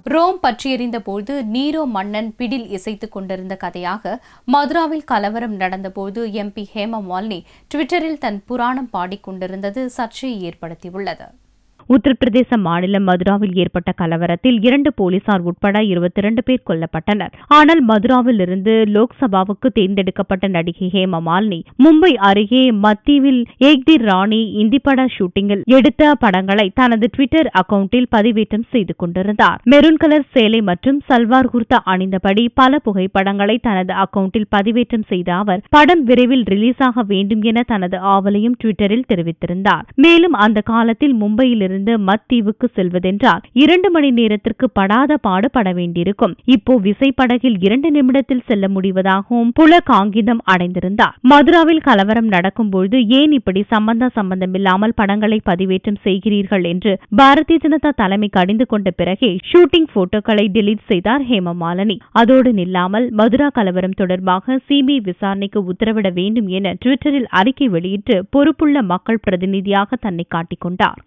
Rome பற்றியெறிந்த போது நீரோ மன்னன் fiddle இசைத்துக் கொண்டிருந்த கதையாக மதுராவில் கலவரம் நடந்தபோது MP ஹேமா மாலினி டுவிட்டரில் தன் புராணம் பாடிக்கொண்டிருந்தது சர்ச்சையை ஏற்படுத்தியுள்ளது. உத்தரப்பிரதேச மாநிலம் மதுராவில் ஏற்பட்ட கலவரத்தில் 2 போலீசார் உட்பட 22 பேர் கொல்லப்பட்டனர். ஆனால் மதுராவில் இருந்து லோக்சபாவுக்கு தேர்ந்தெடுக்கப்பட்ட நடிகை ஹேமா மாலினி மும்பை அருகே மத்தீவில் ஏக் தி ராணி இந்திப்பட ஷூட்டிங்கில் எடுத்த படங்களை தனது ட்விட்டர் அக்கவுண்டில் பதிவேற்றம் செய்து கொண்டிருந்தார். மெரூன் கலர் சேலை மற்றும் சல்வார் குர்தா அணிந்தபடி பல புகைப்படங்களை தனது அக்கவுண்டில் பதிவேற்றம் செய்த அவர் படம் விரைவில் ரிலீஸ் ஆக வேண்டும் என தனது ஆவலையும் ட்விட்டரில் தெரிவித்திருந்தார். மேலும் அந்த காலத்தில் மும்பையில் மத்தீவுக்கு செல்வதென்றால் 2 மணி நேரத்திற்கு படாத பாடுபட வேண்டியிருக்கும். இப்போ விசைப்படகில் 2 நிமிடத்தில் செல்ல முடிவதாகவும் புலகாங்கிதம் அடைந்திருந்தார். மதுராவில் கலவரம் நடக்கும்போது ஏன் இப்படி சம்பந்தமில்லாமல் படங்களை பதிவேற்றம் செய்கிறீர்கள் என்று பாரதிய ஜனதா தலைமை கடிந்து கொண்ட பிறகே ஷூட்டிங் போட்டோக்களை டெலீட் செய்தார் ஹேமா மாலினி. அதோடு நில்லாமல் மதுரா கலவரம் தொடர்பாக CBI விசாரணைக்கு உத்தரவிட வேண்டும் என ட்விட்டரில் அறிக்கை வெளியிட்டு பொறுப்புள்ள மக்கள் பிரதிநிதியாக தன்னை காட்டிக் கொண்டார்.